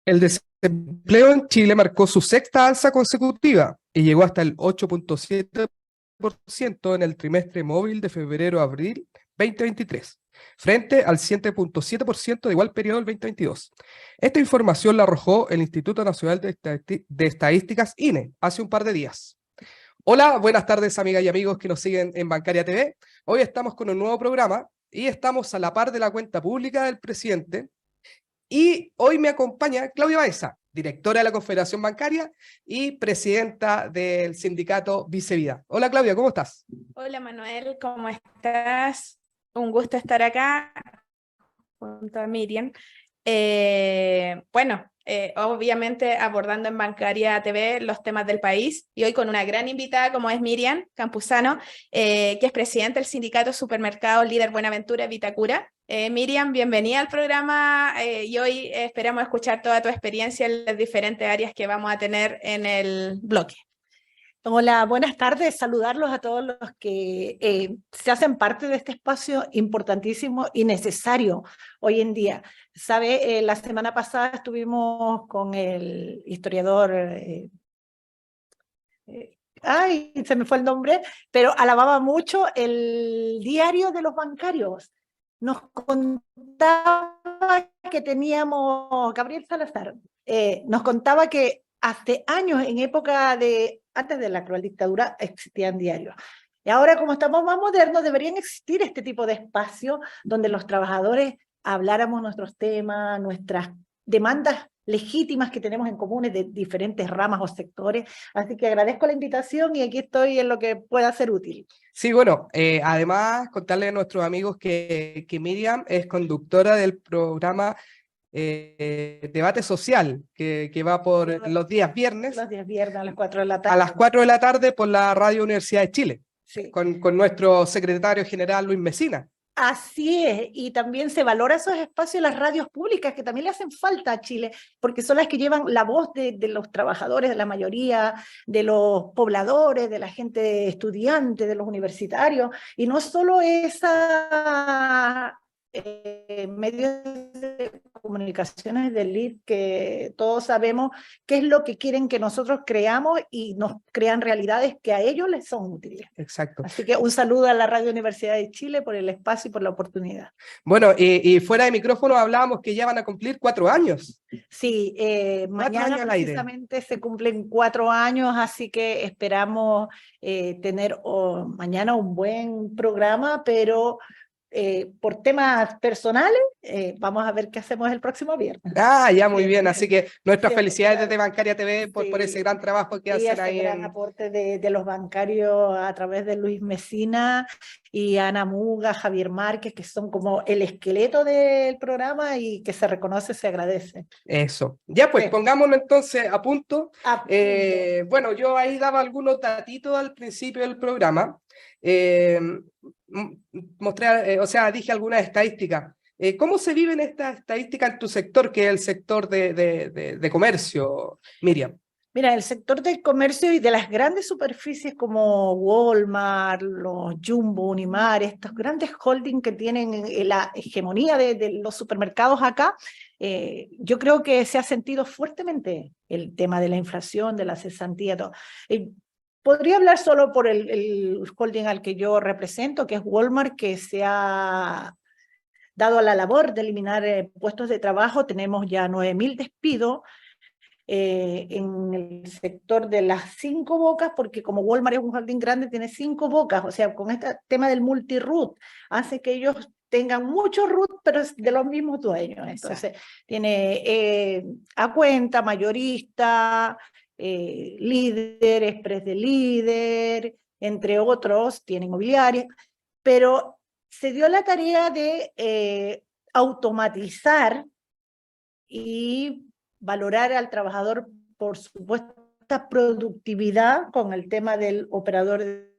El desempleo en Chile marcó su sexta alza consecutiva y llegó hasta el 8,7% en el trimestre móvil de febrero-abril 2023, frente al 7,7% de igual periodo del 2022. Esta información la arrojó el Instituto Nacional de Estadísticas, INE, hace un par de días. Hola, buenas tardes, amigas y amigos que nos siguen en Bancaria TV. Hoy estamos con un nuevo programa y estamos a la par de la cuenta pública del presidente. Y hoy me acompaña Claudia Baeza, directora de la Confederación Bancaria y presidenta del sindicato Vicevida. Hola Claudia, ¿cómo estás? Hola Manuel, ¿cómo estás? Un gusto estar acá junto a Miriam. Obviamente abordando en Bancaria TV los temas del país y hoy con una gran invitada como es Miriam Campuzano, que es presidenta del sindicato Supermercados Líder Buenaventura Vitacura. Miriam, bienvenida al programa y hoy esperamos escuchar toda tu experiencia en las diferentes áreas que vamos a tener en el bloque. Hola, buenas tardes. Saludarlos a todos los que se hacen parte de este espacio importantísimo y necesario hoy en día. Sabe, la semana pasada estuvimos con el historiador, se me fue el nombre, pero alababa mucho el diario de los bancarios. Nos contaba que teníamos, Gabriel Salazar, nos contaba que hace años, en época de, antes de la cruel dictadura, existían diarios. Y ahora, como estamos más modernos, deberían existir este tipo de espacios donde los trabajadores habláramos nuestros temas, nuestras demandas legítimas que tenemos en comunes de diferentes ramas o sectores. Así que agradezco la invitación y aquí estoy en lo que pueda ser útil. Sí, bueno, además contarle a nuestros amigos que Miriam es conductora del programa Debate Social, que va por los días viernes. Los días viernes a las 4 de la tarde. A las 4 de la tarde por la Radio Universidad de Chile, Sí. con nuestro secretario general Luis Mesina. Así es, y también se valora esos espacios en las radios públicas que también le hacen falta a Chile, porque son las que llevan la voz de los trabajadores, de la mayoría, de los pobladores, de la gente estudiante, de los universitarios, y no solo esa medios de comunicaciones del LID que todos sabemos qué es lo que quieren que nosotros creamos y nos crean realidades que a ellos les son útiles. Exacto. Así que un saludo a la Radio Universidad de Chile por el espacio y por la oportunidad. Bueno, y fuera de micrófono hablábamos que ya van a cumplir 4 años. Sí, mañana precisamente se cumplen 4 años, así que esperamos tener mañana un buen programa, pero por temas personales, vamos a ver qué hacemos el próximo viernes. Ah, ya, muy bien. Así que nuestras Sí, felicidades claro. desde Bancaria TV por ese gran trabajo que hacen ahí. Gran aporte de los bancarios a través de Luis Mesina y Ana Muga, Javier Márquez, que son como el esqueleto del programa y que se reconoce, se agradece. Eso. Ya, pues, Sí. pongámonos entonces a punto. A punto. Bueno, yo ahí daba algunos datitos al principio del programa. Mostré, dije algunas estadísticas. ¿Cómo se viven estas estadísticas en tu sector, que es el sector de comercio, Miriam? Mira, el sector del comercio y de las grandes superficies como Walmart, los Jumbo, Unimar, estos grandes holdings que tienen la hegemonía de los supermercados acá, yo creo que se ha sentido fuertemente el tema de la inflación, de la cesantía, todo. Podría hablar solo por el holding al que yo represento, que es Walmart, que se ha dado a la labor de eliminar puestos de trabajo. Tenemos ya 9.000 despidos en el sector de las 5 bocas, porque como Walmart es un jardín grande, tiene 5 bocas, o sea, con este tema del multi-root, hace que ellos tengan muchos root, pero es de los mismos dueños. Entonces, tiene a cuenta, mayorista, líder, express de líder, entre otros, tiene inmobiliaria, pero se dio la tarea de automatizar y valorar al trabajador por supuesta productividad con el tema del operador.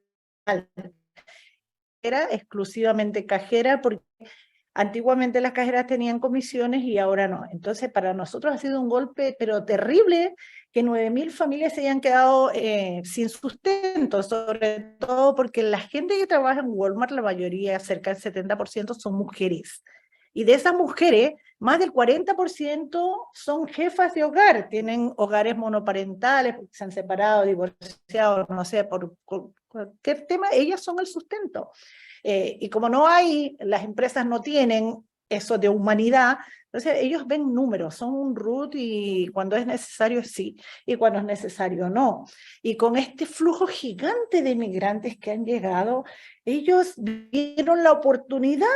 Era exclusivamente cajera, porque antiguamente las cajeras tenían comisiones y ahora no. Entonces, para nosotros ha sido un golpe, pero terrible, que 9.000 familias se hayan quedado sin sustento, sobre todo porque la gente que trabaja en Walmart, la mayoría, cerca del 70%, son mujeres. Y de esas mujeres, más del 40% son jefas de hogar, tienen hogares monoparentales, porque se han separado, divorciado, no sé, por cualquier tema, ellas son el sustento. Y como no hay, las empresas no tienen eso de humanidad, entonces ellos ven números, son un root y cuando es necesario sí, y cuando es necesario no. Y con este flujo gigante de migrantes que han llegado, ellos vieron la oportunidad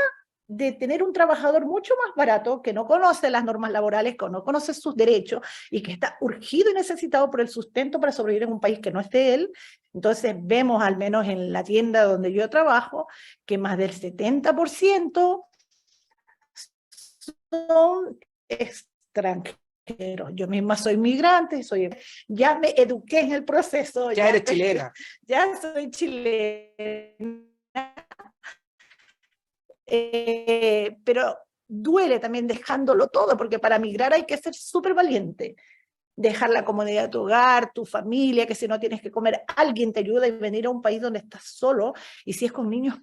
de tener un trabajador mucho más barato, que no conoce las normas laborales, que no conoce sus derechos y que está urgido y necesitado por el sustento para sobrevivir en un país que no es de él. Entonces vemos, al menos en la tienda donde yo trabajo, que más del 70% son extranjeros. Yo misma soy migrante, ya me eduqué en el proceso. Ya eres chilena. Ya soy chilena. Pero duele también dejándolo todo, porque para migrar hay que ser súper valiente. Dejar la comodidad de tu hogar, tu familia, que si no tienes que comer, alguien te ayuda, y venir a un país donde estás solo, y si es con niños,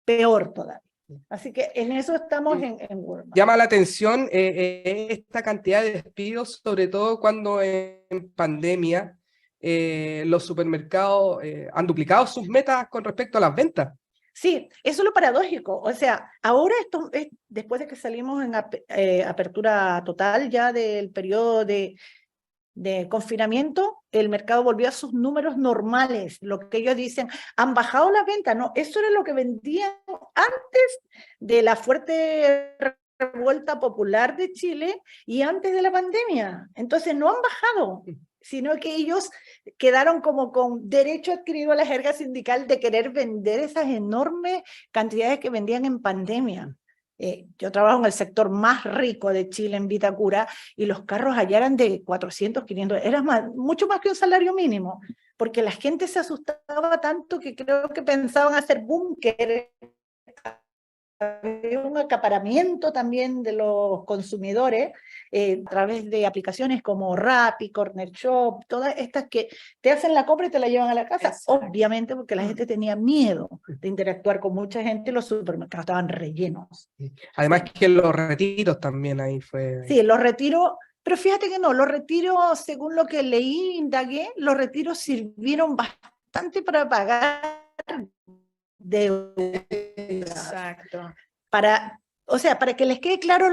peor todavía. Así que en eso estamos en Walmart. Llama la atención esta cantidad de despidos, sobre todo cuando en pandemia los supermercados han duplicado sus metas con respecto a las ventas. Sí, eso es lo paradójico. O sea, ahora después de que salimos en apertura total ya del periodo de confinamiento, el mercado volvió a sus números normales. Lo que ellos dicen, han bajado las ventas. No, eso era lo que vendían antes de la fuerte revuelta popular de Chile y antes de la pandemia. Entonces no han bajado, sino que ellos quedaron como con derecho adquirido a la jerga sindical de querer vender esas enormes cantidades que vendían en pandemia. Yo trabajo en el sector más rico de Chile, en Vitacura, y los carros allá eran de 400, 500, era mucho más que un salario mínimo, porque la gente se asustaba tanto que creo que pensaban hacer búnker. Había un acaparamiento también de los consumidores a través de aplicaciones como Rappi, Corner Shop, todas estas que te hacen la compra y te la llevan a la casa. Exacto. Obviamente porque la gente tenía miedo de interactuar con mucha gente y los supermercados estaban rellenos. Además que los retiros también ahí fue... Sí, los retiros, pero fíjate que no, los retiros, según lo que leí, indagué, los retiros sirvieron bastante para pagar deudas. Exacto. O sea, para que les quede claro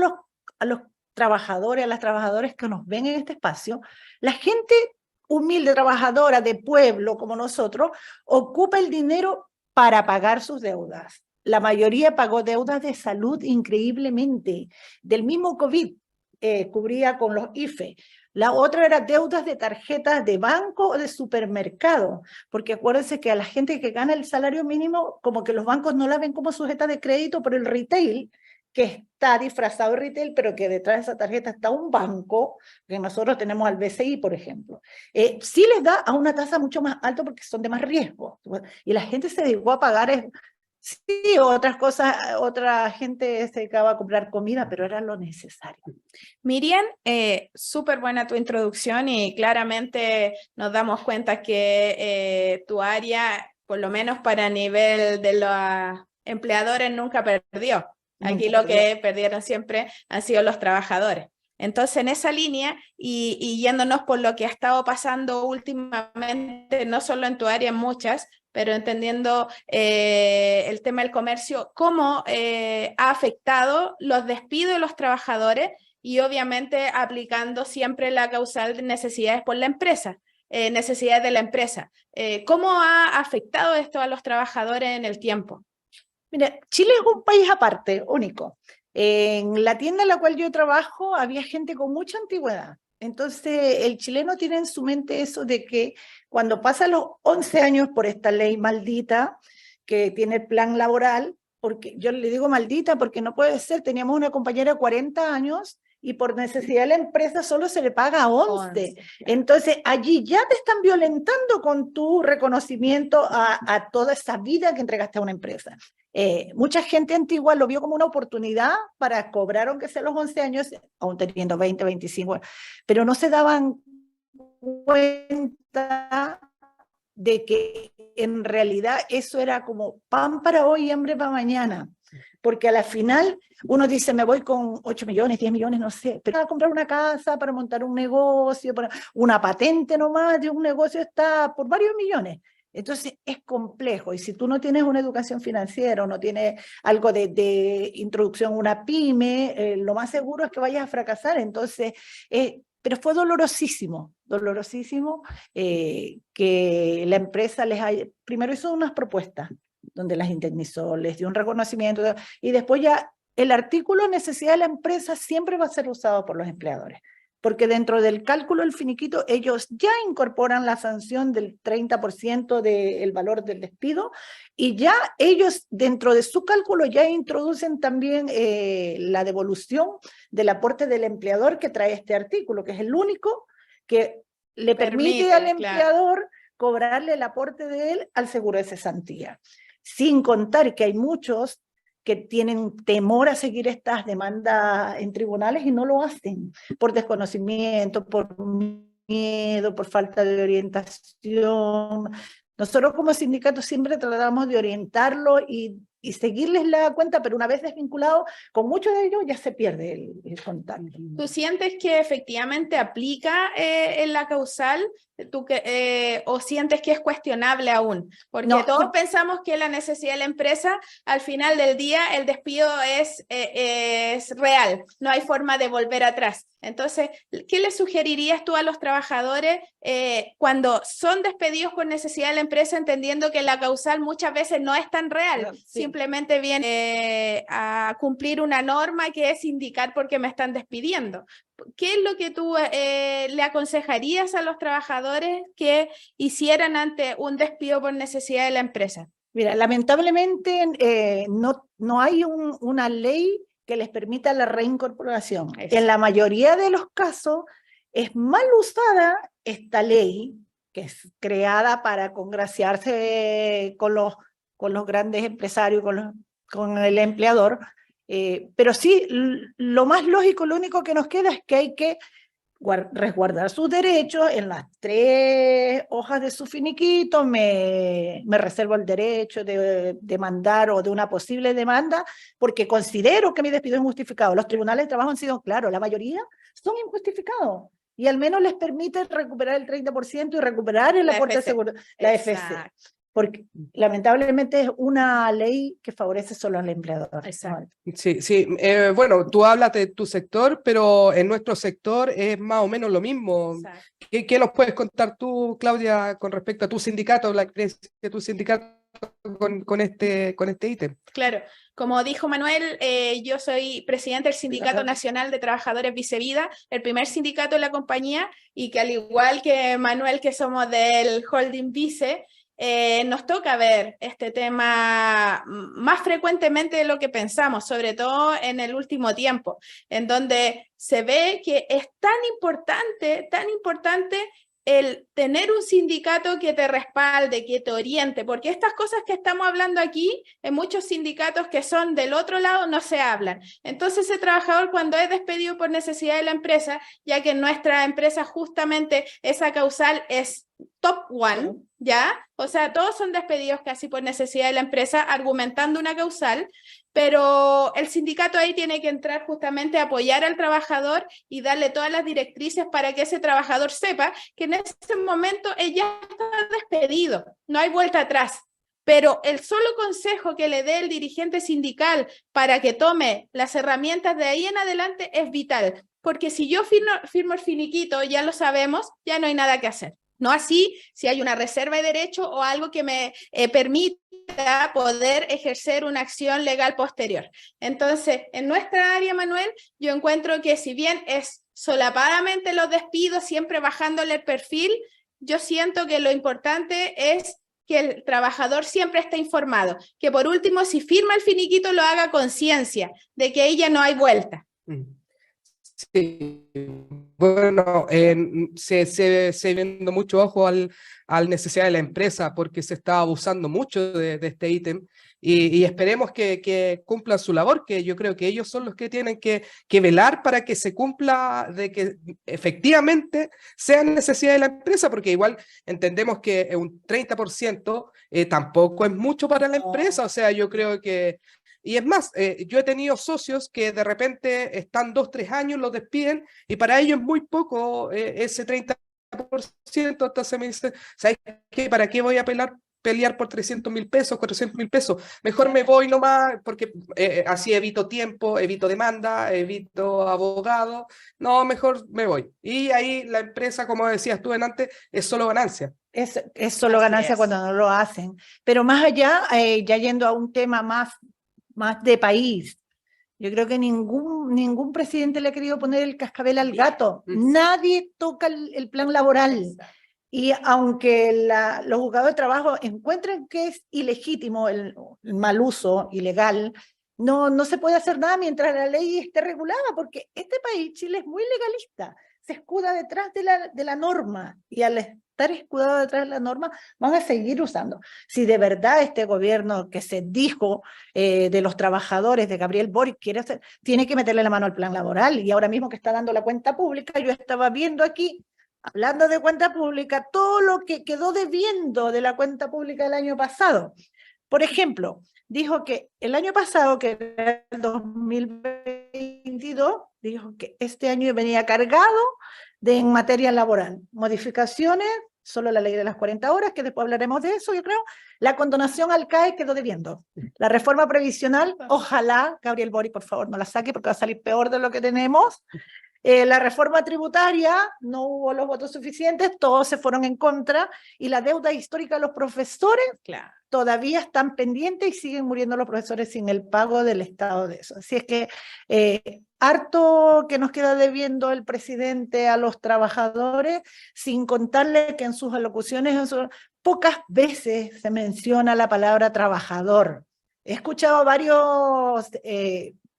a los trabajadores, a las trabajadoras que nos ven en este espacio, la gente humilde, trabajadora de pueblo como nosotros, ocupa el dinero para pagar sus deudas. La mayoría pagó deudas de salud increíblemente. Del mismo COVID cubría con los IFE. La otra era deudas de tarjetas de banco o de supermercado, porque acuérdense que a la gente que gana el salario mínimo, como que los bancos no la ven como sujeta de crédito por el retail, que está disfrazado de retail, pero que detrás de esa tarjeta está un banco, que nosotros tenemos al BCI, por ejemplo. Sí les da a una tasa mucho más alta porque son de más riesgo. Y la gente se dedicó a pagar... Sí, otras cosas, otra gente se dedicaba a comprar comida, pero era lo necesario. Miriam, súper buena tu introducción y claramente nos damos cuenta que tu área, por lo menos para nivel de los empleadores, nunca perdió. Aquí lo que perdieron siempre han sido los trabajadores. Entonces, en esa línea y yéndonos por lo que ha estado pasando últimamente, no solo en tu área, en muchas, pero entendiendo el tema del comercio, ¿cómo ha afectado los despidos de los trabajadores y obviamente aplicando siempre la causal de necesidades por la empresa, necesidades de la empresa? ¿Cómo ha afectado esto a los trabajadores en el tiempo? Mira, Chile es un país aparte, único. En la tienda en la cual yo trabajo había gente con mucha antigüedad. Entonces, el chileno tiene en su mente eso de que cuando pasa los 11 años por esta ley maldita que tiene el plan laboral, porque yo le digo maldita porque no puede ser, teníamos una compañera de 40 años y por necesidad de la empresa solo se le paga 11. Entonces, allí ya te están violentando con tu reconocimiento a toda esa vida que entregaste a una empresa. Mucha gente antigua lo vio como una oportunidad para cobrar, aunque sea los 11 años, aún teniendo 20, 25, pero no se daban cuenta de que en realidad eso era como pan para hoy y hambre para mañana. porque a la final uno dice, me voy con 8 millones, 10 millones, no sé, pero para comprar una casa, para montar un negocio, para una patente nomás de un negocio está por varios millones. Entonces es complejo, y si tú no tienes una educación financiera o no tienes algo de introducción a una pyme, lo más seguro es que vayas a fracasar. Entonces, pero fue dolorosísimo, dolorosísimo que la empresa primero hizo unas propuestas donde las indemnizó, les dio un reconocimiento, y después ya el artículo necesidad de la empresa siempre va a ser usado por los empleadores, porque dentro del cálculo del finiquito ellos ya incorporan la sanción del 30% del valor del despido, y ya ellos dentro de su cálculo ya introducen también la devolución del aporte del empleador que trae este artículo, que es el único que le permite al empleador cobrarle el aporte de él al seguro de cesantía. Sin contar que hay muchos que tienen temor a seguir estas demandas en tribunales y no lo hacen por desconocimiento, por miedo, por falta de orientación. Nosotros como sindicato siempre tratamos de orientarlo y seguirles la cuenta, pero una vez desvinculado, con muchos de ellos ya se pierde el contacto. ¿Tú sientes que efectivamente aplica en la causal? ¿O sientes que es cuestionable aún? Porque No, todos pensamos que la necesidad de la empresa, al final del día, el despido es real, no hay forma de volver atrás. Entonces, ¿qué le sugerirías tú a los trabajadores cuando son despedidos por necesidad de la empresa, entendiendo que la causal muchas veces no es tan real, sí, simplemente viene a cumplir una norma que es indicar por qué me están despidiendo? ¿Qué es lo que tú le aconsejarías a los trabajadores que hicieran ante un despido por necesidad de la empresa? Mira, lamentablemente no hay una ley que les permita la reincorporación. Eso. En la mayoría de los casos es mal usada esta ley, que es creada para congraciarse con los grandes empresarios, con el empleador, pero sí, lo más lógico, lo único que nos queda es que hay que resguardar sus derechos. En las 3 hojas de su finiquito me reservo el derecho de demandar o de una posible demanda, porque considero que mi despido es injustificado. Los tribunales de trabajo han sido claros, la mayoría son injustificados, y al menos les permite recuperar el 30% y recuperar el aporte de seguro, la FC. Porque lamentablemente es una ley que favorece solo al empleador. Exacto. Sí, sí. Bueno, tú hablas de tu sector, pero en nuestro sector es más o menos lo mismo. ¿Qué nos puedes contar tú, Claudia, con respecto a tu sindicato, la creencia de tu sindicato con este ítem? Claro, como dijo Manuel, yo soy presidente del Sindicato Nacional de Trabajadores Vicevida, el primer sindicato de la compañía, y que al igual que Manuel, que somos del holding Vice, nos toca ver este tema más frecuentemente de lo que pensamos, sobre todo en el último tiempo, en donde se ve que es tan importante el tener un sindicato que te respalde, que te oriente, porque estas cosas que estamos hablando aquí, en muchos sindicatos que son del otro lado, no se hablan. Entonces ese trabajador, cuando es despedido por necesidad de la empresa, ya que en nuestra empresa justamente esa causal es top one, ¿ya? O sea, todos son despedidos casi por necesidad de la empresa, argumentando una causal, pero el sindicato ahí tiene que entrar justamente a apoyar al trabajador y darle todas las directrices para que ese trabajador sepa que en ese momento ella está despedido, no hay vuelta atrás. Pero el solo consejo que le dé el dirigente sindical para que tome las herramientas de ahí en adelante es vital, porque si yo firmo el finiquito, ya lo sabemos, ya no hay nada que hacer. No así si hay una reserva de derecho o algo que me permita poder ejercer una acción legal posterior. Entonces, en nuestra área, Manuel, yo encuentro que si bien es solapadamente los despidos, siempre bajándole el perfil, yo siento que lo importante es que el trabajador siempre esté informado, que por último, si firma el finiquito, lo haga conciencia de que ahí ya no hay vuelta. Sí, bueno, se viendo mucho ojo al necesidad de la empresa, porque se está abusando mucho de este ítem, y esperemos que cumplan su labor, que yo creo que ellos son los que tienen que velar para que se cumpla, de que efectivamente sea necesidad de la empresa, porque igual entendemos que un 30% tampoco es mucho para la empresa. O sea, yo creo que Y es más, yo he tenido socios que de repente están 2, 3 años, los despiden, y para ellos es muy poco ese 30%, hasta se me dice, ¿sabes qué? ¿Para qué voy a pelear por 300.000 pesos, 400.000 pesos? Mejor me voy nomás, porque así evito tiempo, evito demanda, evito abogado. No, mejor me voy. Y ahí la empresa, como decías tú antes, es solo ganancia. Es solo Así ganancia es. cuando no lo hacen. Pero más allá, ya yendo a un tema más de país, yo creo que ningún presidente le ha querido poner el cascabel al gato. Nadie toca el plan laboral. Y aunque los juzgados de trabajo encuentren que es ilegítimo el mal uso, ilegal, no se puede hacer nada mientras la ley esté regulada, porque este país, Chile, es muy legalista. Se escuda detrás de la norma, y al estar escudado detrás de la norma, van a seguir usando. Si de verdad este gobierno que se dijo de los trabajadores de Gabriel Boric tiene que meterle la mano al plan laboral, y ahora mismo que está dando la cuenta pública, yo estaba viendo aquí, hablando de cuenta pública, todo lo que quedó debiendo de la cuenta pública del año pasado. Por ejemplo, dijo que el año pasado, que era el 2022, dijo que este año venía cargado en materia laboral. Modificaciones, solo la ley de las 40 horas, que después hablaremos de eso, yo creo. La condonación al CAE quedó debiendo. La reforma previsional, ojalá, Gabriel Boric, por favor, no la saque, porque va a salir peor de lo que tenemos. La reforma tributaria, no hubo los votos suficientes, todos se fueron en contra, y la deuda histórica de los profesores, Claro. todavía están pendientes y siguen muriendo los profesores sin el pago del Estado de eso. Así es que harto que nos queda debiendo el presidente a los trabajadores, sin contarle que en sus alocuciones pocas veces se menciona la palabra trabajador. He escuchado a varios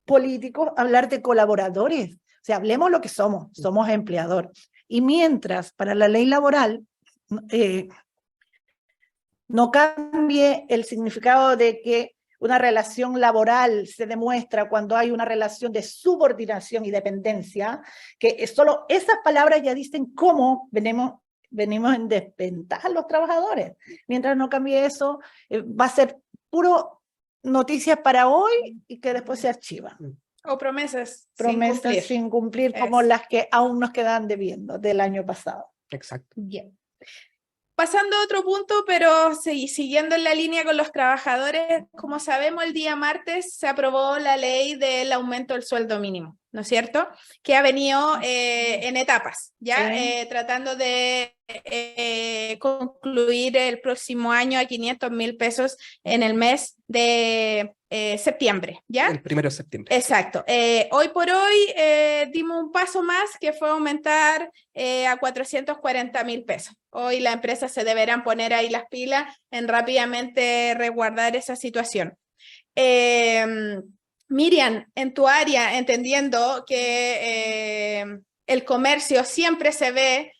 políticos hablar de colaboradores. O sea, hablemos lo que somos empleador. Y mientras para la ley laboral no cambie el significado de que una relación laboral se demuestra cuando hay una relación de subordinación y dependencia, que solo esas palabras ya dicen cómo venimos en desventaja los trabajadores. Mientras no cambie eso, va a ser puro noticias para hoy y que después se archiva. O promesas Sin cumplir como las que aún nos quedan debiendo del año pasado. Exacto. Bien. Pasando a otro punto, pero siguiendo en la línea con los trabajadores, como sabemos, el día martes se aprobó la ley del aumento del sueldo mínimo, ¿no es cierto? Que ha venido en etapas, ¿ya? Sí. Tratando de concluir el próximo año a 500.000 pesos en el mes de septiembre, ¿ya? El 1 de septiembre. Exacto. Hoy por hoy dimos un paso más, que fue aumentar a 440.000 pesos. Hoy las empresas se deberán poner ahí las pilas en rápidamente resguardar esa situación. Miriam, en tu área, entendiendo que el comercio siempre se ve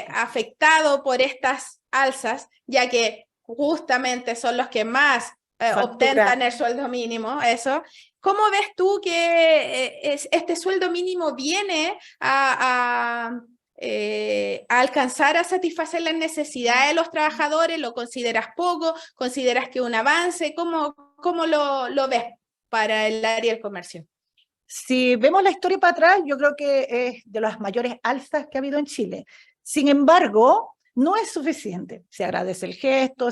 afectado por estas alzas, ya que justamente son los que más ostentan el sueldo mínimo, eso. ¿Cómo ves tú que este sueldo mínimo viene a alcanzar a satisfacer las necesidades de los trabajadores? ¿Lo consideras poco? ¿Consideras que un avance? ¿Cómo lo ves para el área del comercio? Si vemos la historia para atrás, yo creo que es de las mayores alzas que ha habido en Chile. Sin embargo, no es suficiente. Se agradece el gesto,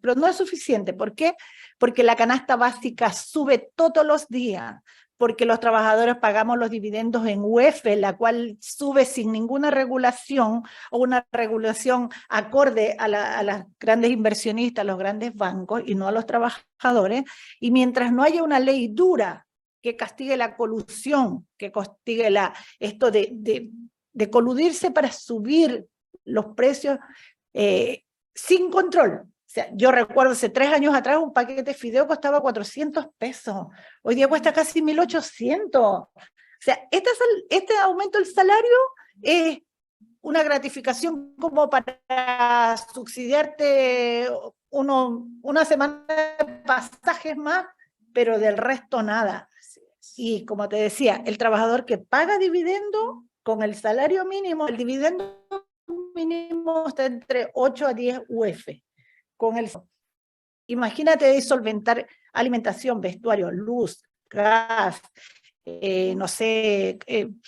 pero no es suficiente. ¿Por qué? Porque la canasta básica sube todos los días, porque los trabajadores pagamos los dividendos en UEF, la cual sube sin ninguna regulación, o una regulación acorde a las grandes inversionistas, a los grandes bancos, y no a los trabajadores. Y mientras no haya una ley dura que castigue la colusión, que castigue esto de coludirse para subir los precios sin control. O sea, yo recuerdo hace 3 años atrás un paquete de fideo costaba 400 pesos, hoy día cuesta casi 1.800. O sea, este aumento del salario es una gratificación como para subsidiarte una semana de pasajes más, pero del resto nada. Y como te decía, el trabajador que paga dividendo con el salario mínimo, el dividendo mínimo está entre 8 a 10 UF. Con el imagínate solventar alimentación, vestuario, luz, gas, no sé,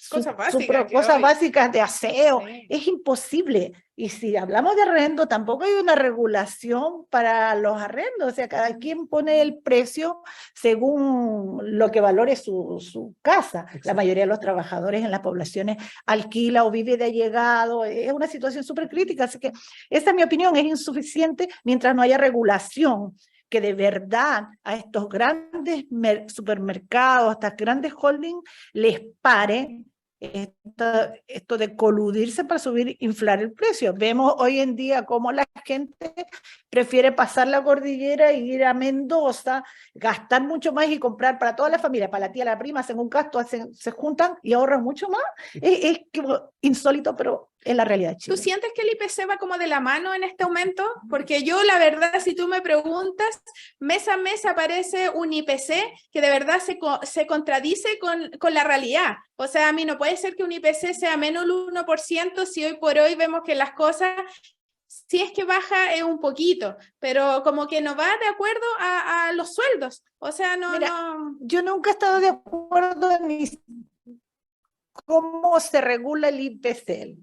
cosas básicas de aseo. Sí. Es imposible. Y si hablamos de arrendo, tampoco hay una regulación para los arrendos. O sea, cada quien pone el precio según lo que valore su casa. Exacto. La mayoría de los trabajadores en las poblaciones alquila o vive de allegado. Es una situación súper crítica. Así que esa es mi opinión, es insuficiente mientras no haya regulación que de verdad a estos grandes supermercados, a estas grandes holdings, les pare esto de coludirse para inflar el precio. Vemos hoy en día cómo la gente prefiere pasar la cordillera e ir a Mendoza, gastar mucho más y comprar para toda la familia, para la tía, la prima, hacen un gasto, se juntan y ahorran mucho más. Es como insólito, pero es la realidad de Chile. ¿Tú sientes que el IPC va como de la mano en este aumento? Porque yo, la verdad, si tú me preguntas, mes a mes aparece un IPC que de verdad se contradice con la realidad. O sea, a mí no puede ser que un IPC sea menos del 1% si hoy por hoy vemos que las cosas, si es que baja, es un poquito, pero como que no va de acuerdo a los sueldos. O sea, Mira, yo nunca he estado de acuerdo en cómo se regula el IPC.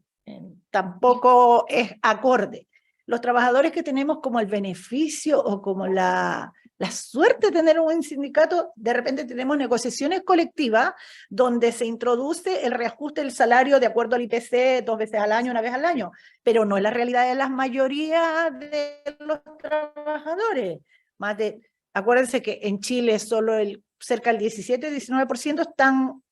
Tampoco es acorde. Los trabajadores que tenemos como el beneficio o como la suerte de tener un buen sindicato, de repente tenemos negociaciones colectivas donde se introduce el reajuste del salario de acuerdo al IPC 2 veces al año, 1 vez al año, pero no es la realidad de la mayoría de los trabajadores. Acuérdense que en Chile solo cerca del 17-19% están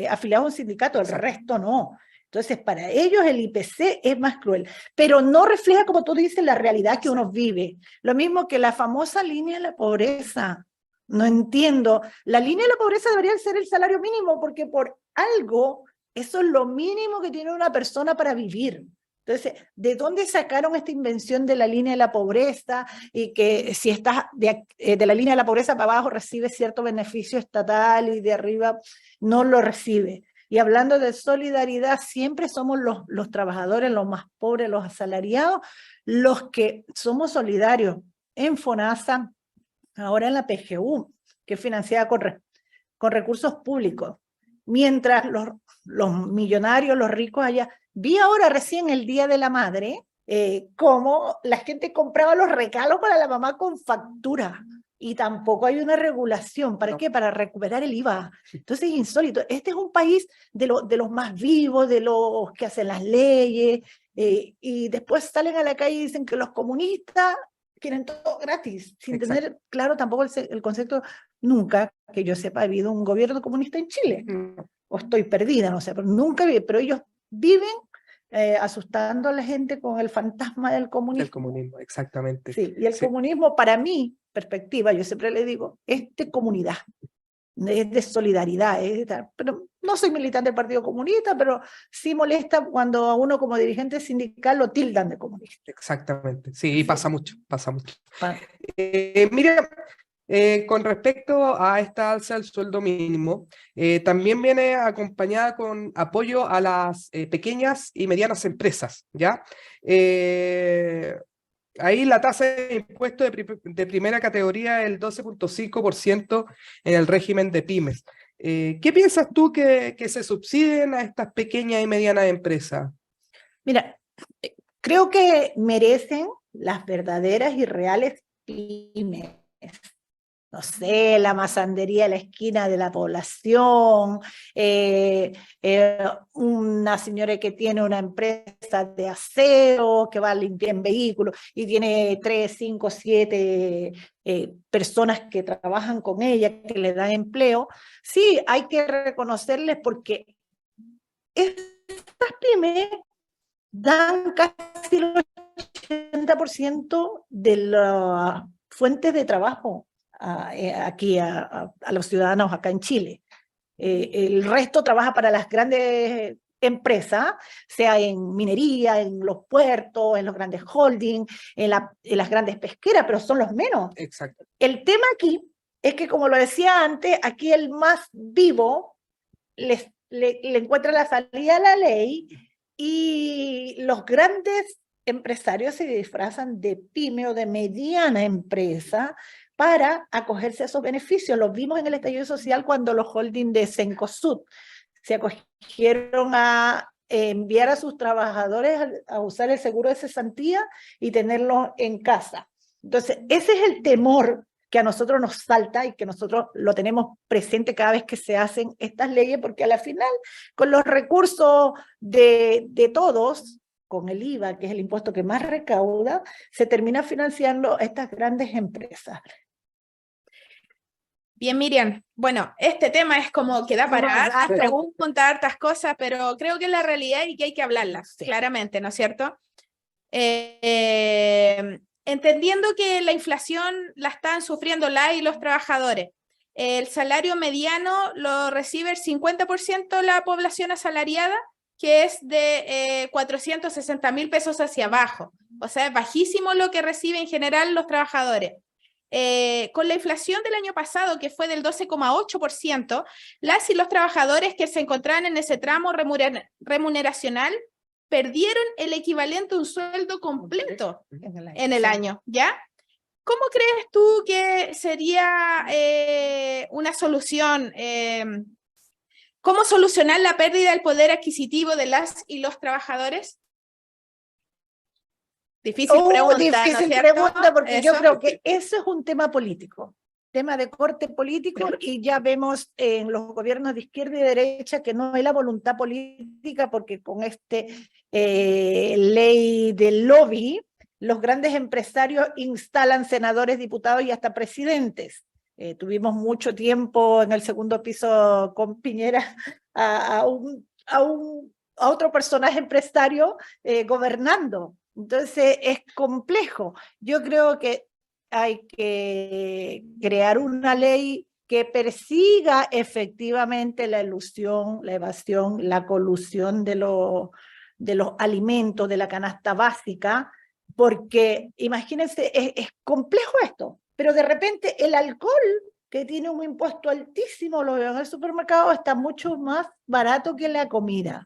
afiliados a un sindicato, el resto no. Entonces, para ellos el IPC es más cruel, pero no refleja, como tú dices, la realidad que uno vive. Lo mismo que la famosa línea de la pobreza. No entiendo. La línea de la pobreza debería ser el salario mínimo, porque por algo, eso es lo mínimo que tiene una persona para vivir. Entonces, ¿de dónde sacaron esta invención de la línea de la pobreza? Y que si estás de la línea de la pobreza para abajo recibes cierto beneficio estatal y de arriba no lo recibe. Y hablando de solidaridad, siempre somos los trabajadores, los más pobres, los asalariados, los que somos solidarios en FONASA, ahora en la PGU, que es financiada con recursos públicos. Mientras los millonarios, los ricos allá, vi ahora recién el Día de la Madre, cómo la gente compraba los regalos para la mamá con factura. Y tampoco hay una regulación. ¿Para qué? Para recuperar el IVA. Entonces es insólito. Este es un país de los más vivos, de los que hacen las leyes, y después salen a la calle y dicen que los comunistas quieren todo gratis, sin tener claro tampoco el concepto. Nunca, que yo sepa, ha habido un gobierno comunista en Chile. O estoy perdida, no sé, pero nunca vi, pero ellos viven asustando a la gente con el fantasma del comunismo. Del comunismo, exactamente. Sí, y el comunismo, para mí, perspectiva, yo siempre le digo, es de comunidad, es de solidaridad, pero no soy militante del Partido Comunista, pero sí molesta cuando a uno como dirigente sindical lo tildan de comunista. Exactamente, sí, pasa mucho, pasa mucho. Ah. Mira, con respecto a esta alza del sueldo mínimo, también viene acompañada con apoyo a las pequeñas y medianas empresas, ¿ya? Ahí la tasa de impuesto de primera categoría es el 12.5% en el régimen de pymes. ¿Qué piensas tú que se subsidien a estas pequeñas y medianas empresas? Mira, creo que merecen las verdaderas y reales pymes. No sé, la masandería de la esquina de la población, una señora que tiene una empresa de aseo, que va a limpiar en vehículos y tiene 3, 5, 7 personas que trabajan con ella, que le dan empleo. Sí, hay que reconocerles porque estas pymes dan casi el 80% de las fuentes de trabajo aquí a los ciudadanos acá en Chile. El resto trabaja para las grandes empresas, sea en minería, en los puertos, en los grandes holdings, en las grandes pesqueras, pero son los menos. Exacto. El tema aquí es que, como lo decía antes, aquí el más vivo le encuentra la salida a la ley y los grandes empresarios se disfrazan de pyme o de mediana empresa para acogerse a esos beneficios. Los vimos en el estallido social cuando los holdings de Cencosud se acogieron a enviar a sus trabajadores a usar el seguro de cesantía y tenerlos en casa. Entonces, ese es el temor que a nosotros nos salta y que nosotros lo tenemos presente cada vez que se hacen estas leyes, porque a la final, con los recursos de todos, con el IVA, que es el impuesto que más recauda, se termina financiando estas grandes empresas. Bien, Miriam. Bueno, este tema es como que da para hartas preguntas, hartas cosas, pero creo que es la realidad y que hay que hablarlas, claramente, ¿no es cierto? Entendiendo que la inflación la están sufriendo y los trabajadores. El salario mediano lo recibe el 50% de la población asalariada, que es de 460.000 pesos hacia abajo. O sea, es bajísimo lo que reciben en general los trabajadores. Con la inflación del año pasado, que fue del 12,8%, las y los trabajadores que se encontraban en ese tramo remuneracional perdieron el equivalente a un sueldo completo en el año, ¿ya? ¿Cómo crees tú que sería una solución? ¿Cómo solucionar la pérdida del poder adquisitivo de las y los trabajadores? Difícil pregunta, difícil ¿no es cierto? pregunta, porque Eso. yo creo que eso es un tema político, tema de corte político, y ya vemos en los gobiernos de izquierda y derecha que no hay la voluntad política, porque con ley del lobby, los grandes empresarios instalan senadores, diputados y hasta presidentes. Tuvimos mucho tiempo en el segundo piso con Piñera a otro personaje empresario gobernando. Entonces es complejo. Yo creo que hay que crear una ley que persiga efectivamente la elusión, la evasión, la colusión de los alimentos, de la canasta básica, porque imagínense, es complejo esto, pero de repente el alcohol, que tiene un impuesto altísimo, lo veo en el supermercado, está mucho más barato que la comida.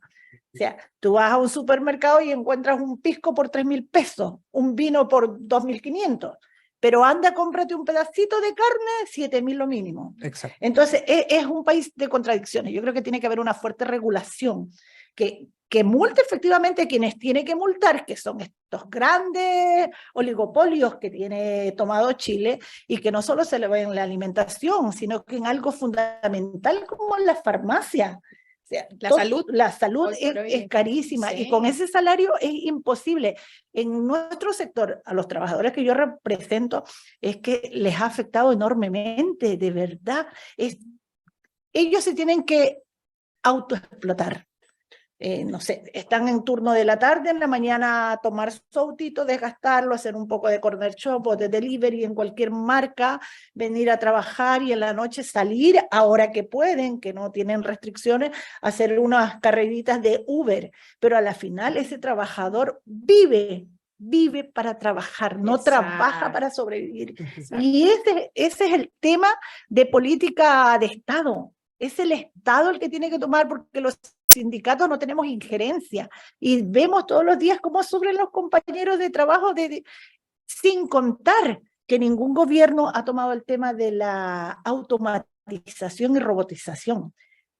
O sea, tú vas a un supermercado y encuentras un pisco por 3.000 pesos, un vino por 2.500, pero anda, cómprate un pedacito de carne, 7.000 lo mínimo. Exacto. Entonces, es un país de contradicciones. Yo creo que tiene que haber una fuerte regulación que multe efectivamente a quienes tiene que multar, que son estos grandes oligopolios que tiene tomado Chile, y que no solo se le ve en la alimentación, sino que en algo fundamental como en la farmacia. O sea, la salud es carísima, sí. Y con ese salario es imposible. En nuestro sector, a los trabajadores que yo represento, es que les ha afectado enormemente, de verdad. Ellos se tienen que autoexplotar. No sé, están en turno de la tarde, en la mañana tomar su autito, desgastarlo, hacer un poco de corner shop o de delivery en cualquier marca, venir a trabajar y en la noche salir, ahora que pueden, que no tienen restricciones, hacer unas carreritas de Uber, pero a la final ese trabajador vive para trabajar, no trabaja para sobrevivir. Exacto. Y ese es el tema de política de Estado. Es el Estado el que tiene que tomar, porque los sindicatos no tenemos injerencia y vemos todos los días cómo sufren los compañeros de trabajo, sin contar que ningún gobierno ha tomado el tema de la automatización y robotización,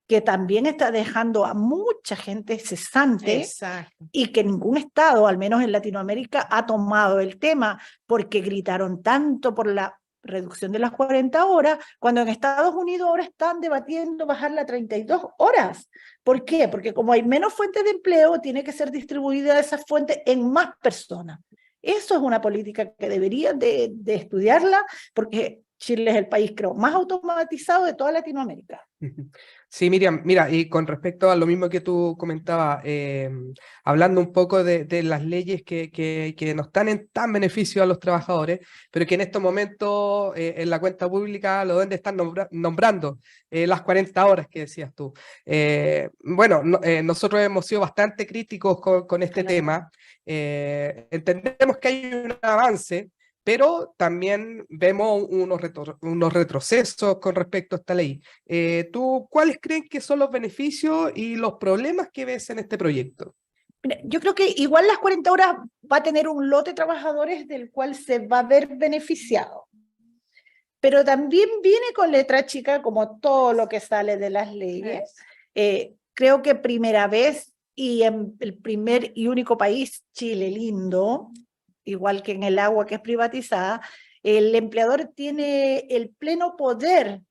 que también está dejando a mucha gente cesante. Exacto. Y que ningún Estado, al menos en Latinoamérica, ha tomado el tema, porque gritaron tanto por la reducción de las 40 horas, cuando en Estados Unidos ahora están debatiendo bajarla a 32 horas. ¿Por qué? Porque como hay menos fuentes de empleo, tiene que ser distribuida esa fuente en más personas. Eso es una política que deberían de estudiarla, porque Chile es el país, creo, más automatizado de toda Latinoamérica. Sí, Miriam, mira, y con respecto a lo mismo que tú comentabas, hablando un poco de las leyes que no están en tan beneficio a los trabajadores, pero que en estos momentos en la cuenta pública lo deben de estar nombrando, las 40 horas que decías tú. Nosotros hemos sido bastante críticos con este tema. Entendemos que hay un avance, pero también vemos unos retrocesos con respecto a esta ley. ¿Tú cuáles creen que son los beneficios y los problemas que ves en este proyecto? Yo creo que igual las 40 horas va a tener un lote de trabajadores del cual se va a ver beneficiado. Pero también viene con letra chica, como todo lo que sale de las leyes. Creo que primera vez y en el primer y único país, Chile lindo, igual que en el agua que es privatizada, el empleador tiene el pleno poder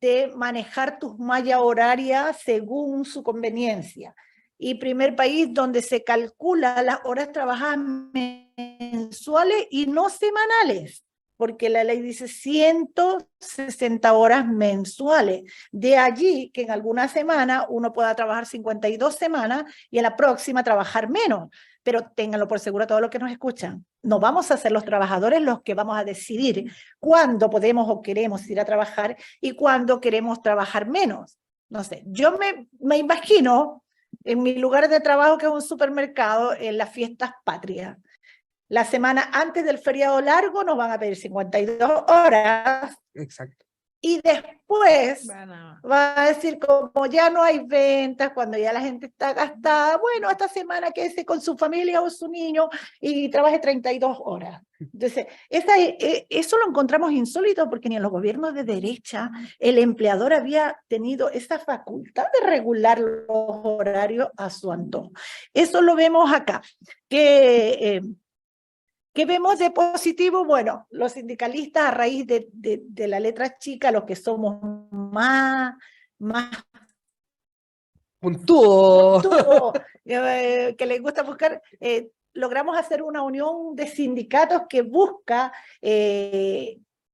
de manejar tus mallas horarias según su conveniencia. Y primer país donde se calcula las horas trabajadas mensuales y no semanales, porque la ley dice 160 horas mensuales. De allí que en alguna semana uno pueda trabajar 52 semanas y en la próxima trabajar menos. Pero ténganlo por seguro todos los que nos escuchan. No vamos a ser los trabajadores los que vamos a decidir cuándo podemos o queremos ir a trabajar y cuándo queremos trabajar menos. No sé, yo me imagino en mi lugar de trabajo, que es un supermercado, en las fiestas patrias. La semana antes del feriado largo nos van a pedir 52 horas. Exacto. Y después va a decir, como ya no hay ventas, cuando ya la gente está gastada, bueno, esta semana quédese con su familia o su niño y trabaje 32 horas. Entonces, eso lo encontramos insólito porque ni en los gobiernos de derecha el empleador había tenido esa facultad de regular los horarios a su antojo. Eso lo vemos acá, que... ¿Qué vemos de positivo? Bueno, los sindicalistas a raíz de la letra chica, los que somos más Puntúo. que les gusta buscar, logramos hacer una unión de sindicatos que busca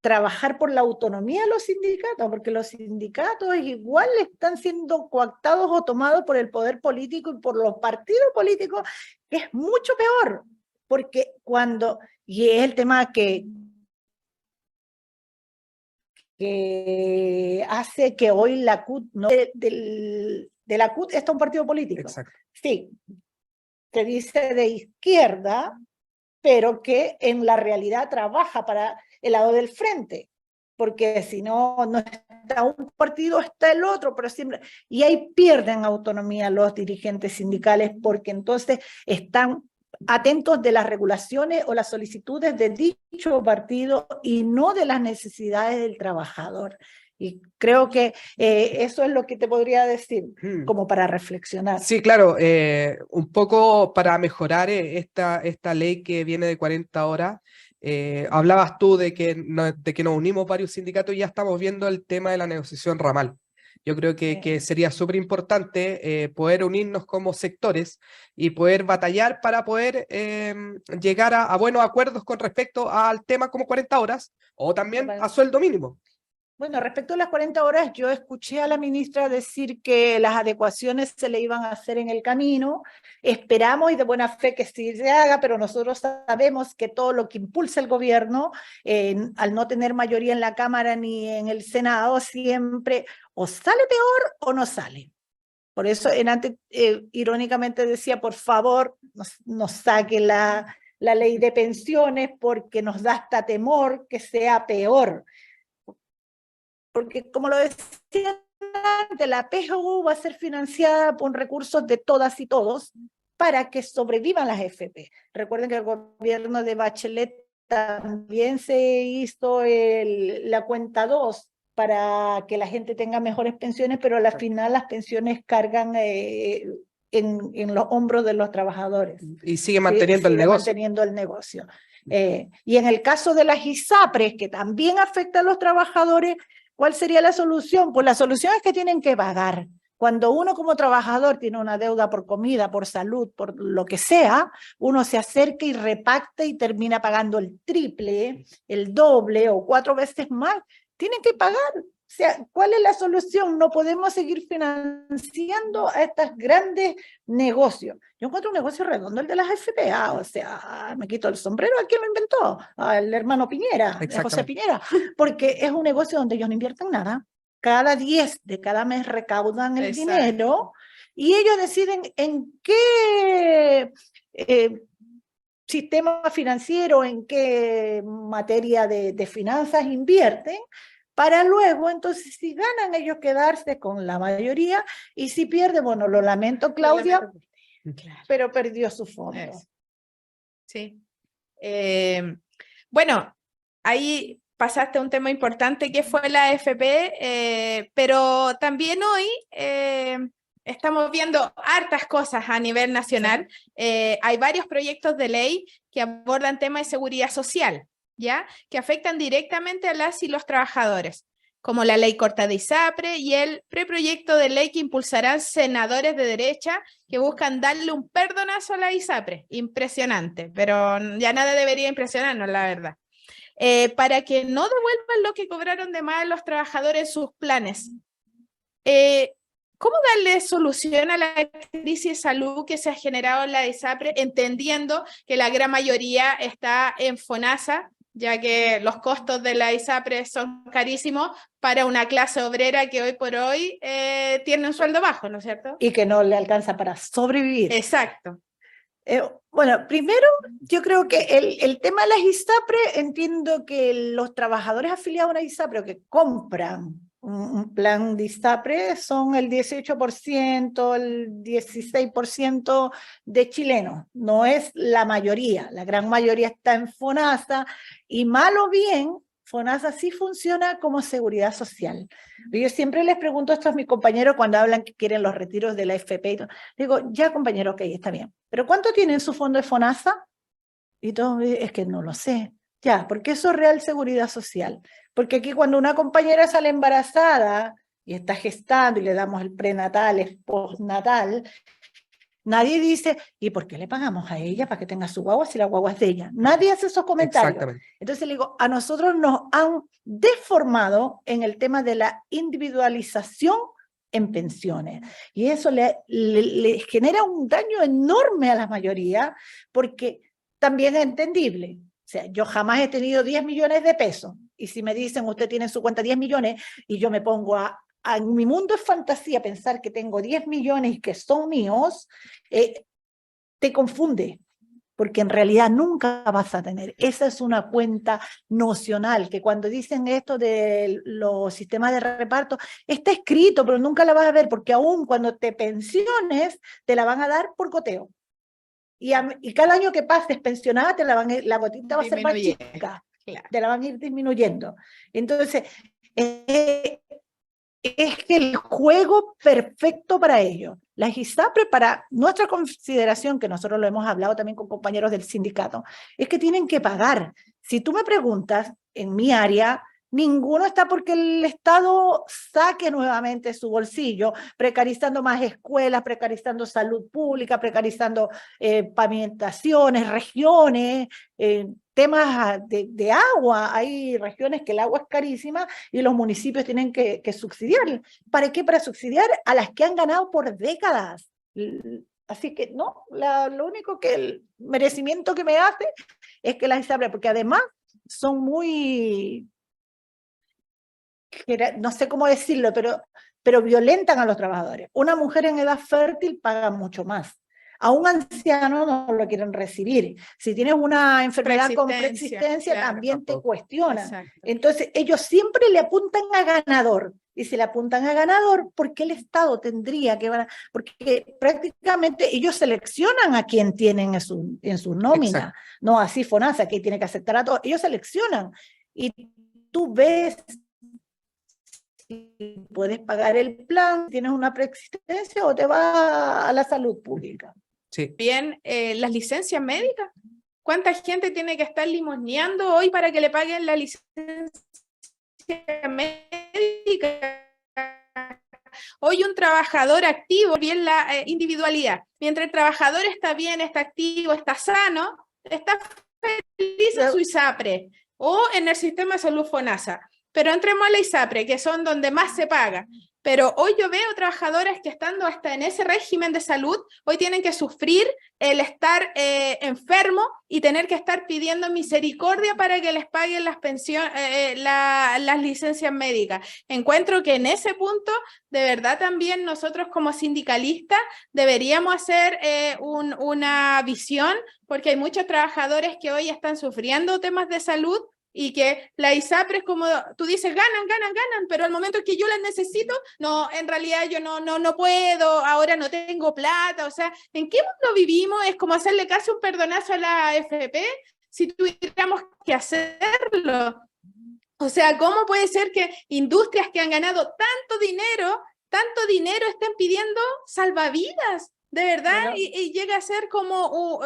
trabajar por la autonomía de los sindicatos, porque los sindicatos igual están siendo coactados o tomados por el poder político y por los partidos políticos, que es mucho peor. Porque y es el tema que hace que hoy la CUT, no, de la CUT está un partido político. Exacto. Sí, que dice de izquierda, pero que en la realidad trabaja para el lado del frente. Porque si no está un partido, está el otro, pero siempre... Y ahí pierden autonomía los dirigentes sindicales, porque entonces están atentos de las regulaciones o las solicitudes de dicho partido y no de las necesidades del trabajador. Y creo que eso es lo que te podría decir, como para reflexionar. Sí, claro, un poco para mejorar esta ley que viene de 40 horas. Hablabas tú de que nos unimos varios sindicatos y ya estamos viendo el tema de la negociación ramal. Yo creo que sería súper importante poder unirnos como sectores y poder batallar para poder llegar a buenos acuerdos con respecto al tema como 40 horas o también a sueldo mínimo. Bueno, respecto a las 40 horas, yo escuché a la ministra decir que las adecuaciones se le iban a hacer en el camino. Esperamos y de buena fe que sí se haga, pero nosotros sabemos que todo lo que impulsa el gobierno, al no tener mayoría en la Cámara ni en el Senado, siempre o sale peor o no sale. Por eso antes irónicamente decía, por favor, nos saquen la ley de pensiones porque nos da hasta temor que sea peor. Porque como lo decía antes, la PGU va a ser financiada con recursos de todas y todos para que sobrevivan las FP. Recuerden que el gobierno de Bachelet también se hizo la cuenta 2 para que la gente tenga mejores pensiones, pero al final las pensiones cargan en los hombros de los trabajadores. Y sigue manteniendo el negocio. Manteniendo el negocio. Y en el caso de las ISAPRES, que también afecta a los trabajadores, ¿cuál sería la solución? Pues la solución es que tienen que pagar. Cuando uno como trabajador tiene una deuda por comida, por salud, por lo que sea, uno se acerca y repacta y termina pagando el triple, el doble o 4 veces más. Tienen que pagar. O sea, ¿cuál es la solución? No podemos seguir financiando a estos grandes negocios. Yo encuentro un negocio redondo el de las FPA, o sea, me quito el sombrero, ¿a quién lo inventó? Al hermano Piñera, José Piñera, porque es un negocio donde ellos no invierten nada. Cada 10 de cada mes recaudan el dinero y ellos deciden en qué sistema financiero, en qué materia de finanzas invierten, para luego, entonces, si ganan ellos quedarse con la mayoría, y si pierden, bueno, lo lamento, Claudia, pero perdió su fondo. Sí. Bueno, ahí pasaste a un tema importante que fue la AFP, pero también hoy estamos viendo hartas cosas a nivel nacional. Hay varios proyectos de ley que abordan temas de seguridad social, ¿ya? Que afectan directamente a las y los trabajadores, como la ley corta de ISAPRE y el preproyecto de ley que impulsarán senadores de derecha que buscan darle un perdonazo a la ISAPRE. Impresionante, pero ya nada debería impresionarnos, la verdad. Para que no devuelvan lo que cobraron de más los trabajadores en sus planes. ¿Cómo darle solución a la crisis de salud que se ha generado en la ISAPRE, entendiendo que la gran mayoría está en FONASA, ya que los costos de la ISAPRE son carísimos para una clase obrera que hoy por hoy tiene un sueldo bajo, ¿no es cierto? Y que no le alcanza para sobrevivir. Exacto. Bueno, primero, yo creo que el tema de las ISAPRE, entiendo que los trabajadores afiliados a una ISAPRE o que compran un plan de ISAPRE son el 18%, el 16% de chilenos. No es la mayoría, la gran mayoría está en FONASA y mal o bien, FONASA sí funciona como seguridad social. Yo siempre les pregunto esto a mis compañeros cuando hablan que quieren los retiros de la FP y todo. Digo, ya compañero, ok, está bien. ¿Pero cuánto tiene en su fondo de FONASA? Y todo, es que no lo sé. Ya, porque eso es real seguridad social. Porque aquí cuando una compañera sale embarazada y está gestando y le damos el prenatal, el postnatal, nadie dice, ¿y por qué le pagamos a ella para que tenga su guagua si la guagua es de ella? Nadie hace esos comentarios. Exactamente. Entonces le digo, a nosotros nos han deformado en el tema de la individualización en pensiones. Y eso le genera un daño enorme a la mayoría, porque también es entendible. O sea, yo jamás he tenido 10 millones de pesos. Y si me dicen, usted tiene en su cuenta 10 millones, y yo me pongo en mi mundo es fantasía pensar que tengo 10 millones que son míos, te confunde, porque en realidad nunca vas a tener. Esa es una cuenta nocional, que cuando dicen esto de los sistemas de reparto, está escrito, pero nunca la vas a ver, porque aún cuando te pensiones, te la van a dar por goteo. Y cada año que pases pensionada, la gotita va a ser más chica, claro. Te la van a ir disminuyendo. Entonces, es el juego perfecto para ello. Las ISAPRE, para nuestra consideración, que nosotros lo hemos hablado también con compañeros del sindicato, es que tienen que pagar. Si tú me preguntas, en mi área, ninguno está porque el Estado saque nuevamente su bolsillo, precarizando más escuelas, precarizando salud pública, precarizando pavimentaciones, regiones, temas de agua. Hay regiones que el agua es carísima y los municipios tienen que subsidiar. ¿Para qué? Para subsidiar a las que han ganado por décadas. Así que no, lo único que el merecimiento que me hace es que las ISAPRE, porque además son muy, no sé cómo decirlo, pero violentan a los trabajadores. Una mujer en edad fértil paga mucho más. A un anciano no lo quieren recibir. Si tienes una enfermedad con preexistencia, claro, también te cuestionan. Exacto. Entonces, ellos siempre le apuntan a ganador. Y si le apuntan a ganador, ¿por qué el Estado tendría que ganar? Porque prácticamente ellos seleccionan a quien tienen en su nómina. Exacto. No así FONASA, que tiene que aceptar a todos. Ellos seleccionan. Y tú ves si puedes pagar el plan, tienes una preexistencia o te vas a la salud pública. Sí. Bien, las licencias médicas. ¿Cuánta gente tiene que estar limosneando hoy para que le paguen la licencia médica? Hoy un trabajador activo, bien la individualidad. Mientras el trabajador está bien, está activo, está sano, está feliz en su ISAPRE o en el sistema de salud FONASA. Pero entremos a la ISAPRE, que son donde más se paga. Pero hoy yo veo trabajadores que estando hasta en ese régimen de salud, hoy tienen que sufrir el estar enfermo y tener que estar pidiendo misericordia para que les paguen las pensiones, las licencias médicas. Encuentro que en ese punto, de verdad también nosotros como sindicalistas deberíamos hacer una visión, porque hay muchos trabajadores que hoy están sufriendo temas de salud, y que la ISAPRES, como tú dices, ganan, pero al momento que yo las necesito, no, en realidad yo no puedo, ahora no tengo plata, o sea, ¿en qué mundo vivimos? Es como hacerle casi un perdonazo a la AFP si tuviéramos que hacerlo. O sea, ¿cómo puede ser que industrias que han ganado tanto dinero estén pidiendo salvavidas? De verdad, Bueno, y llega a ser como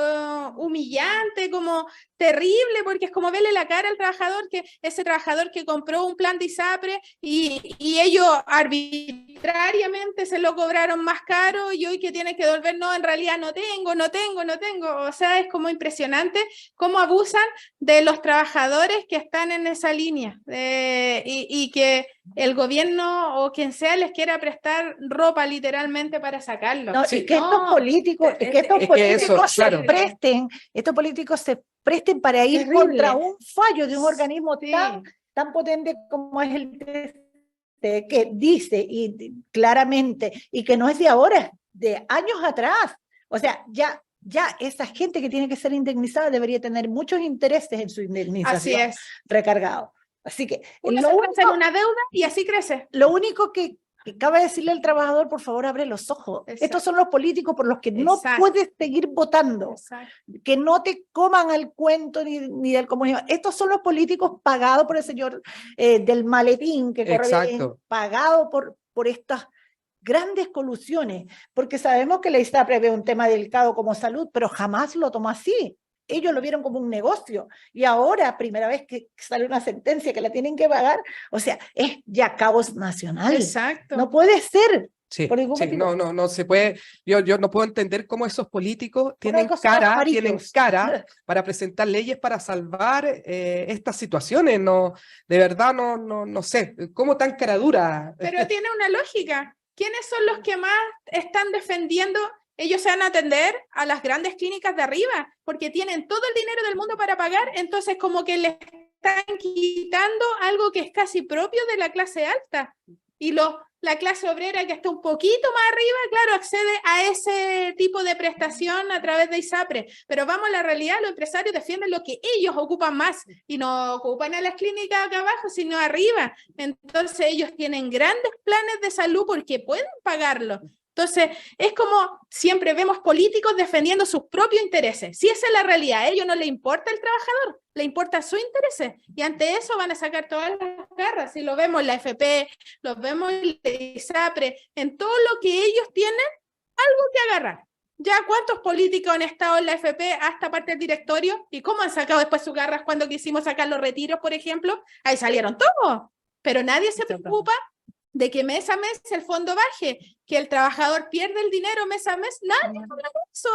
humillante, como terrible, porque es como verle la cara al trabajador, que ese trabajador que compró un plan de ISAPRE y ellos arbitrariamente se lo cobraron más caro y hoy que tiene que devolver, no, en realidad no tengo. O sea, es como impresionante cómo abusan de los trabajadores que están en esa línea y que el gobierno o quien sea les quiera prestar ropa literalmente para sacarlo. no, Sí. y que estos políticos, es que eso, claro. estos políticos se presten para ir Terrible. contra un fallo de un organismo Sí. tan potente como es el TC, que dice y claramente, y que no es de ahora, es de años atrás. O sea, ya esa gente que tiene que ser indemnizada debería tener muchos intereses en su indemnización Así es. recargado. Así que Uno se puede hacer una deuda y así crece. lo único que cabe decirle al trabajador, por favor, abre los ojos. Exacto. Estos son los políticos por los que no Exacto. puedes seguir votando. Exacto. Que no te coman al cuento ni del comunismo. Estos son los políticos pagados por el señor del maletín que corre bien, Exacto. pagados por estas grandes colusiones, porque sabemos que la ISAPRE ve un tema delicado como salud, pero jamás lo tomó así. Ellos lo vieron como un negocio y ahora, primera vez que sale una sentencia que la tienen que pagar, o sea, es ya caos nacional. Exacto. No puede ser. Sí, Por ningún sí, motivo. no se puede. Yo no puedo entender cómo esos políticos tienen cosas amarillos. tienen cara para presentar leyes para salvar estas situaciones. No, de verdad no sé. ¿Cómo tan cara dura? Pero tiene una lógica. ¿Quiénes son los que más están defendiendo? Ellos se van a atender a las grandes clínicas de arriba, porque tienen todo el dinero del mundo para pagar, entonces como que les están quitando algo que es casi propio de la clase alta. Y la clase obrera que está un poquito más arriba, claro, accede a ese tipo de prestación a través de ISAPRE. Pero vamos a la realidad, los empresarios defienden lo que ellos ocupan más y no ocupan a las clínicas acá abajo, sino arriba. Entonces ellos tienen grandes planes de salud porque pueden pagarlo. Entonces, es como siempre vemos políticos defendiendo sus propios intereses. Si esa es la realidad, a ellos no les importa el trabajador, le importa su interés. Y ante eso van a sacar todas las garras. Si lo vemos en la FP, lo vemos en la ISAPRE, en todo lo que ellos tienen, algo que agarrar. Ya cuántos políticos han estado en la FP hasta parte del directorio y cómo han sacado después sus garras cuando quisimos sacar los retiros, por ejemplo. Ahí salieron todos, pero nadie se preocupa de que mes a mes el fondo baje, que el trabajador pierde el dinero mes a mes, nadie habla de eso.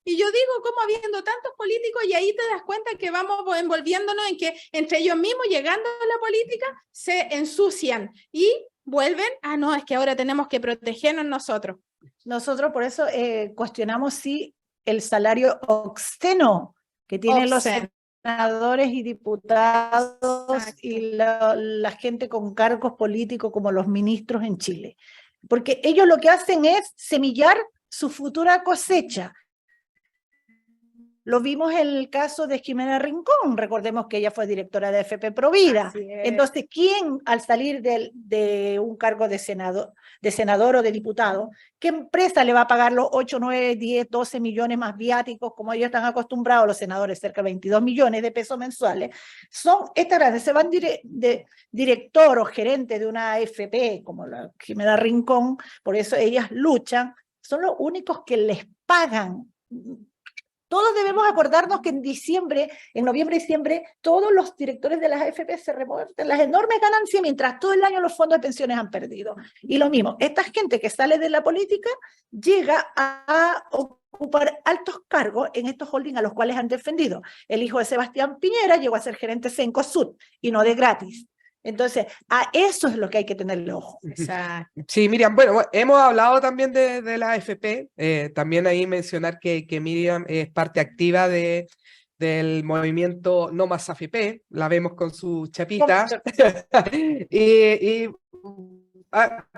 Y yo digo, ¿cómo habiendo tantos políticos? Y ahí te das cuenta que vamos envolviéndonos en que entre ellos mismos, llegando a la política, se ensucian y vuelven, no, es que ahora tenemos que protegernos nosotros. Nosotros por eso cuestionamos si el salario obsceno que tienen los senadores y diputados y la gente con cargos políticos como los ministros en Chile. Porque ellos lo que hacen es semillar su futura cosecha. Lo vimos en el caso de Jimena Rincón, recordemos que ella fue directora de FP Provida. Entonces, ¿quién al salir de un cargo de senador o de diputado, qué empresa le va a pagar los 8, 9, 10, 12 millones más viáticos, como ellos están acostumbrados, los senadores, cerca de 22 millones de pesos mensuales? Son estas grandes, se van de director o gerente de una AFP, como la Jimena Rincón, por eso ellas luchan, son los únicos que les pagan. Todos debemos acordarnos que en noviembre y diciembre, todos los directores de las AFP se reportan las enormes ganancias mientras todo el año los fondos de pensiones han perdido. Y lo mismo, esta gente que sale de la política llega a ocupar altos cargos en estos holdings a los cuales han defendido. El hijo de Sebastián Piñera llegó a ser gerente Cencosud y no de gratis. Entonces, a eso es lo que hay que tenerle ojo. Exacto. Sí, Miriam, bueno, hemos hablado también de la AFP, también ahí mencionar que Miriam es parte activa del movimiento No Más AFP, la vemos con su chapita, y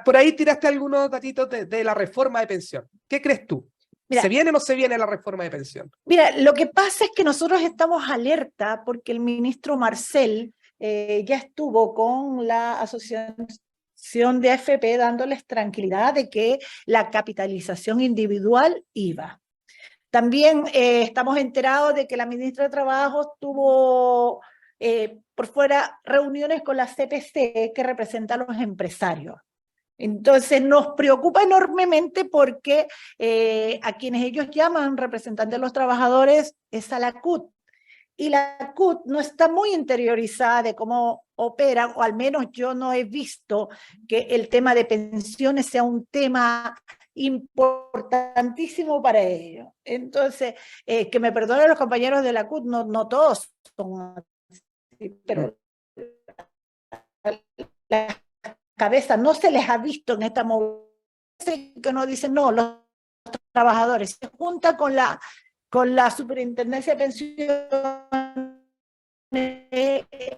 por ahí tiraste algunos datitos de la reforma de pensión. ¿Qué crees tú? Mira, ¿Se viene o no se viene la reforma de pensión? Mira, lo que pasa es que nosotros estamos alerta porque el ministro Marcel ya estuvo con la asociación de AFP dándoles tranquilidad de que la capitalización individual iba. También estamos enterados de que la ministra de Trabajo tuvo por fuera reuniones con la CPC, que representa a los empresarios. Entonces nos preocupa enormemente porque a quienes ellos llaman representantes de los trabajadores es a la CUT. Y la CUT no está muy interiorizada de cómo operan, o al menos yo no he visto que el tema de pensiones sea un tema importantísimo para ellos. Entonces, que me perdonen los compañeros de la CUT, no todos son así, pero la cabeza no se les ha visto en esta movimiento, que no dicen, no, los trabajadores se juntan con la Superintendencia de Pensiones,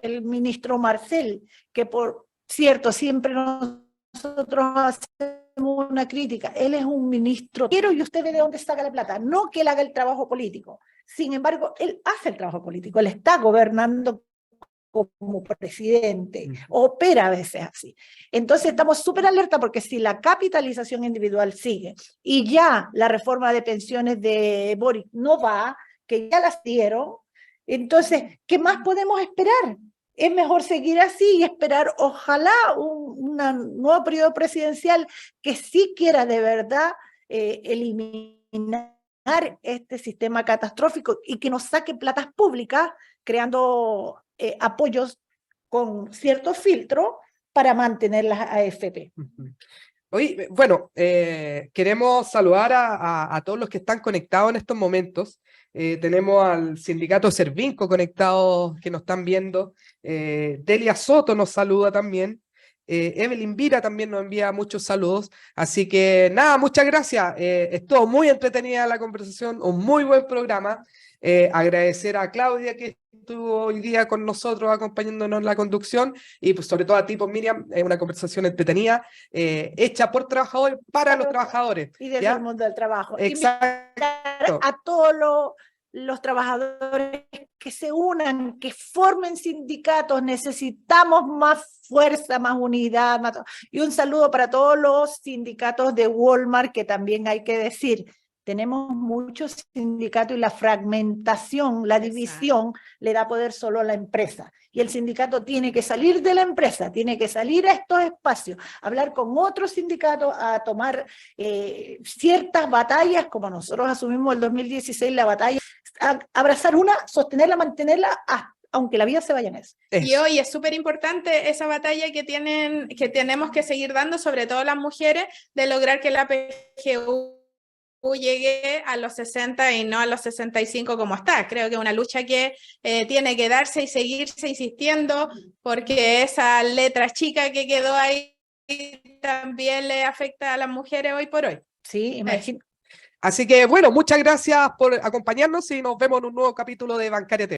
el ministro Marcel, que por cierto siempre nosotros hacemos una crítica, él es un ministro, quiero y usted ve de dónde saca la plata, no que él haga el trabajo político, sin embargo, él hace el trabajo político, él está gobernando como presidente, opera a veces así. Entonces estamos súper alerta porque si la capitalización individual sigue y ya la reforma de pensiones de Boric no va, que ya las dieron, entonces, ¿qué más podemos esperar? Es mejor seguir así y esperar, ojalá, un nuevo periodo presidencial que sí quiera de verdad eliminar este sistema catastrófico y que nos saque platas públicas creando apoyos con cierto filtro para mantener las AFP. Oye, bueno, queremos saludar a todos los que están conectados en estos momentos. Tenemos al sindicato Servinco conectados que nos están viendo. Delia Soto nos saluda también. Evelyn Vira también nos envía muchos saludos. Así que nada, muchas gracias. Estuvo muy entretenida la conversación, un muy buen programa. Agradecer a Claudia que estuvo hoy día con nosotros acompañándonos en la conducción y pues sobre todo a ti, pues, Miriam, una conversación entretenida, hecha por trabajadores para los trabajadores. Y desde ¿ya? el mundo del trabajo. Exacto. A todos los trabajadores que se unan, que formen sindicatos, necesitamos más fuerza, más unidad, y un saludo para todos los sindicatos de Walmart, que también hay que decir, tenemos muchos sindicatos y la fragmentación, la división, le da poder solo a la empresa. Y el sindicato tiene que salir de la empresa, tiene que salir a estos espacios, hablar con otros sindicatos, a tomar ciertas batallas, como nosotros asumimos el 2016 la batalla, abrazar una, sostenerla, mantenerla, aunque la vida se vaya en eso. Y hoy es súper importante esa batalla que tenemos que seguir dando, sobre todo las mujeres, de lograr que la PGU llegue a los 60 y no a los 65 como está. Creo que es una lucha que tiene que darse y seguirse insistiendo, porque esa letra chica que quedó ahí también le afecta a las mujeres hoy por hoy. Sí, imagínate. Así que bueno, muchas gracias por acompañarnos y nos vemos en un nuevo capítulo de Bancaria TV.